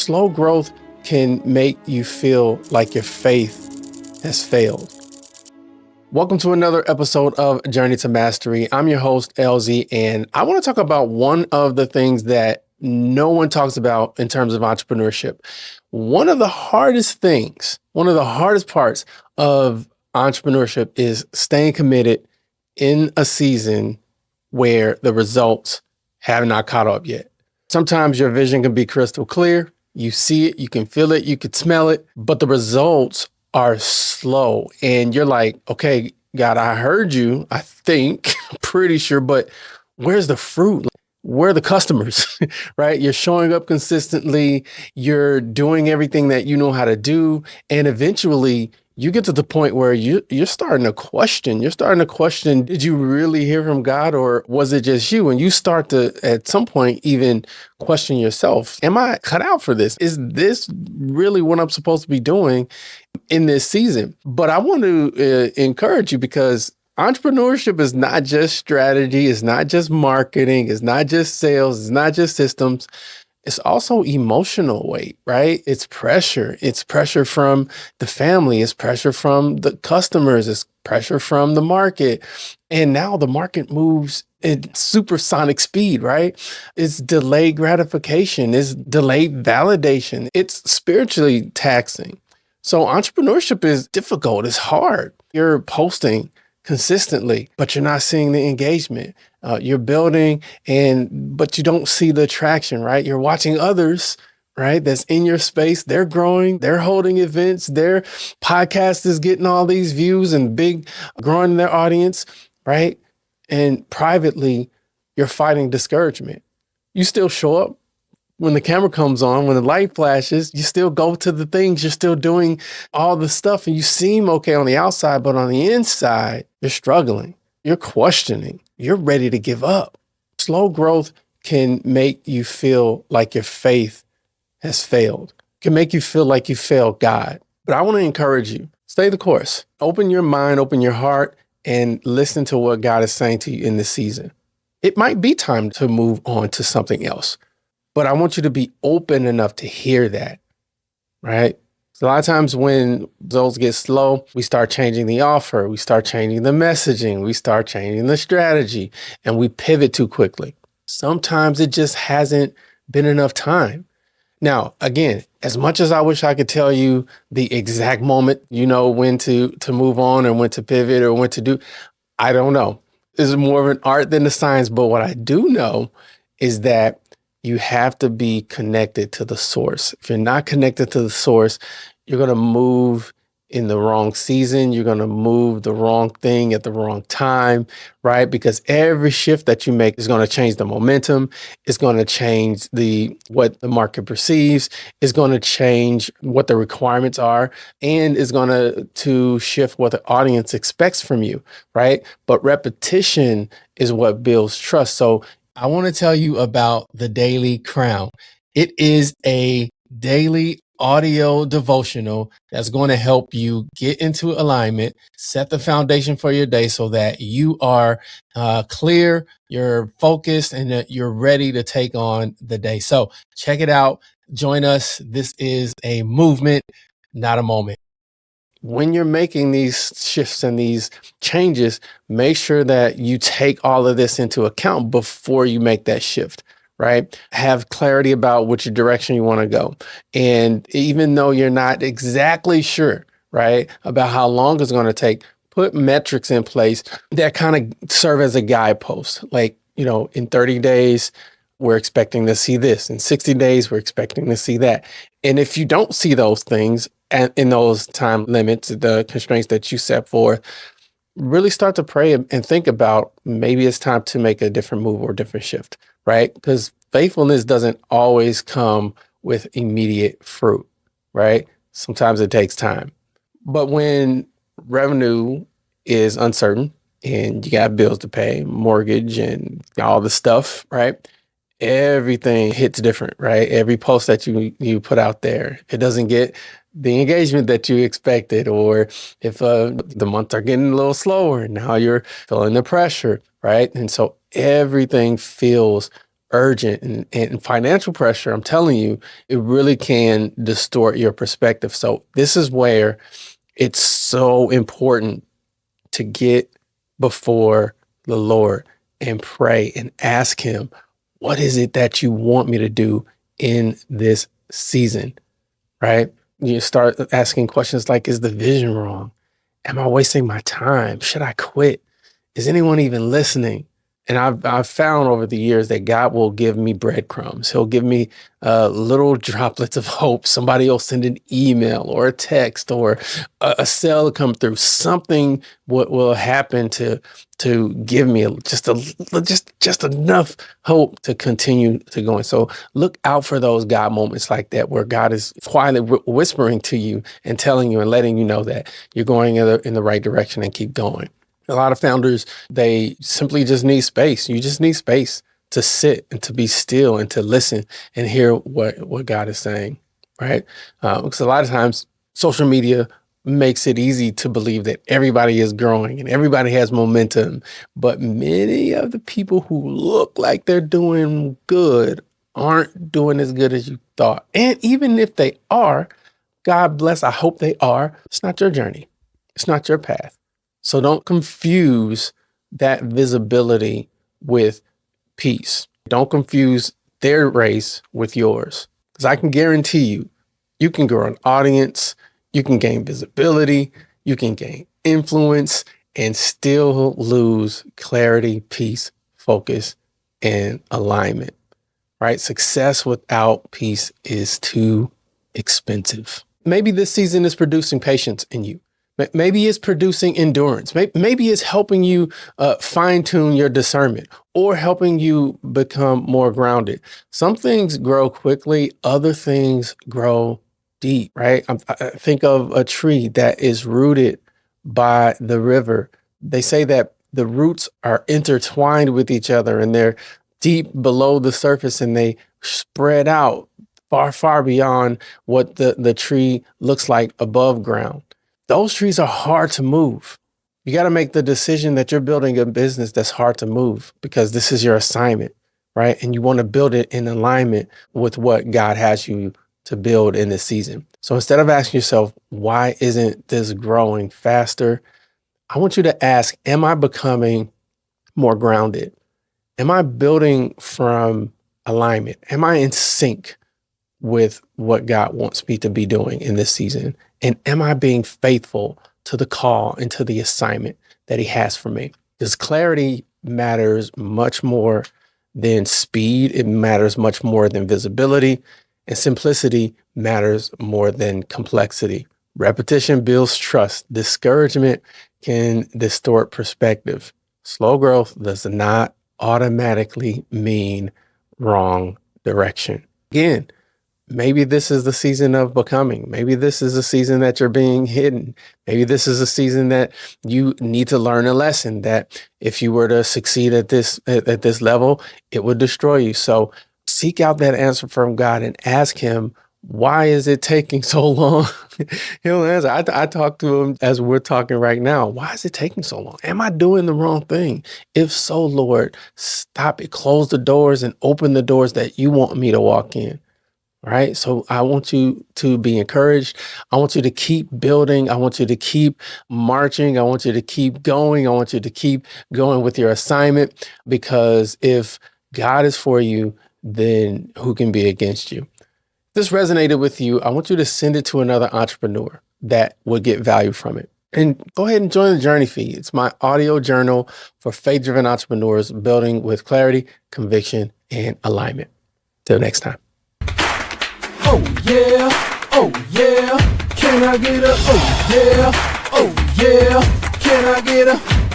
Slow growth can make you feel like your faith has failed. Welcome to another episode of Journey to Mastery. I'm your host, LZ, and I want to talk about one of the things that no one talks about in terms of entrepreneurship. One of the hardest parts of entrepreneurship is staying committed in a season where the results have not caught up yet. Sometimes your vision can be crystal clear. You see it, you can feel it, you can smell it, but the results are slow. And you're like, okay, God, I heard you, I think, pretty sure, but where's the fruit? Where are the customers, right? You're showing up consistently, you're doing everything that you know how to do, and eventually you get to the point where you're starting to question. Did you really hear from God, or was it just you? And you start to, at some point, even question yourself. Am I cut out for this? Is this really what I'm supposed to be doing in this season? But I want to encourage you, because entrepreneurship is not just strategy. It's not just marketing. It's not just sales. It's not just systems. It's also emotional weight, right? It's pressure. It's pressure from the family. It's pressure from the customers. It's pressure from the market. And now the market moves at supersonic speed, right? It's delayed gratification. It's delayed validation. It's spiritually taxing. So entrepreneurship is difficult. It's hard. You're posting consistently, but you're not seeing the engagement. You're building, but you don't see the traction, right? You're watching others, right? That's in your space. They're growing. They're holding events. Their podcast is getting all these views and growing their audience, right? And privately, you're fighting discouragement. You still show up when the camera comes on, when the light flashes. You still go to the things. You're still doing all the stuff, and you seem okay on the outside, but on the inside, you're struggling. You're questioning. You're ready to give up. Slow growth can make you feel like your faith has failed. It can make you feel like you failed God. But I want to encourage you, stay the course. Open your mind, open your heart, and listen to what God is saying to you in this season. It might be time to move on to something else, but I want you to be open enough to hear that, right? So a lot of times when those get slow, we start changing the offer, we start changing the messaging, we start changing the strategy, and we pivot too quickly. Sometimes it just hasn't been enough time. Now, again, as much as I wish I could tell you the exact moment, when to move on or when to pivot or when to do, I don't know. It's more of an art than a science, but what I do know is that you have to be connected to the source. If you're not connected to the source, you're going to move in the wrong season. You're going to move the wrong thing at the wrong time, right? Because every shift that you make is going to change the momentum. It's going to change what the market perceives. It's going to change what the requirements are, and it's going to shift what the audience expects from you, right? But repetition is what builds trust. So I want to tell you about the Daily Crown. It is a daily audio devotional that's going to help you get into alignment, set the foundation for your day so that you are clear, you're focused, and that you're ready to take on the day. So check it out. Join us. This is a movement, not a moment. When you're making these shifts and these changes, make sure that you take all of this into account before you make that shift, right? Have clarity about which direction you want to go. And even though you're not exactly sure, right, about how long it's going to take, put metrics in place that kind of serve as a guidepost. Like, in 30 days, we're expecting to see this. In 60 days, we're expecting to see that. And if you don't see those things, and in those time limits, the constraints that you set forth, really start to pray and think about maybe it's time to make a different move or a different shift, right? Because faithfulness doesn't always come with immediate fruit, right? Sometimes it takes time. But when revenue is uncertain and you got bills to pay, mortgage and all the stuff, right? Everything hits different, right? Every post that you put out there, it doesn't get the engagement that you expected, or if the months are getting a little slower, now you're feeling the pressure, right? And so everything feels urgent, and financial pressure, I'm telling you, it really can distort your perspective. So this is where it's so important to get before the Lord and pray and ask him, what is it that you want me to do in this season, right? You start asking questions like, is the vision wrong? Am I wasting my time? Should I quit? Is anyone even listening? And I've found over the years that God will give me breadcrumbs. He'll give me little droplets of hope. Somebody will send an email or a text or a sale come through. Something will happen to give me just enough hope to continue to go. And so look out for those God moments like that, where God is quietly whispering to you and telling you and letting you know that you're going in the right direction and keep going. A lot of founders, they simply just need space. You just need space to sit and to be still and to listen and hear what God is saying, right? Because a lot of times social media makes it easy to believe that everybody is growing and everybody has momentum. But many of the people who look like they're doing good aren't doing as good as you thought. And even if they are, God bless, I hope they are, it's not your journey. It's not your path. So don't confuse that visibility with peace. Don't confuse their race with yours. Because I can guarantee you, you can grow an audience, you can gain visibility, you can gain influence, and still lose clarity, peace, focus, and alignment, right? Success without peace is too expensive. Maybe this season is producing patience in you. Maybe it's producing endurance. Maybe it's helping you fine tune your discernment or helping you become more grounded. Some things grow quickly. Other things grow deep, right? I think of a tree that is rooted by the river. They say that the roots are intertwined with each other and they're deep below the surface and they spread out far, far beyond what the tree looks like above ground. Those trees are hard to move. You got to make the decision that you're building a business that's hard to move because this is your assignment, right? And you want to build it in alignment with what God has you to build in this season. So instead of asking yourself, why isn't this growing faster? I want you to ask, am I becoming more grounded? Am I building from alignment? Am I in sync with what God wants me to be doing in this season? And am I being faithful to the call and to the assignment that he has for me? Because clarity matters much more than speed. It matters much more than visibility. And simplicity matters more than complexity. Repetition builds trust. Discouragement can distort perspective. Slow growth does not automatically mean wrong direction. Again, maybe this is the season of becoming. Maybe this is a season that you're being hidden. Maybe this is a season that you need to learn a lesson that if you were to succeed at this level, it would destroy you. So seek out that answer from God and ask him, why is it taking so long? He'll answer. I talk to him as we're talking right now. Why is it taking so long? Am I doing the wrong thing? If so, Lord, stop it. Close the doors and open the doors that you want me to walk in. Right. So I want you to be encouraged. I want you to keep building. I want you to keep marching. I want you to keep going. I want you to keep going with your assignment, because if God is for you, then who can be against you? If this resonated with you, I want you to send it to another entrepreneur that would get value from it. And go ahead and join the Journey Feed. It's my audio journal for faith-driven entrepreneurs building with clarity, conviction, and alignment. Till next time. Oh yeah, oh yeah, can I get a oh yeah, can I get a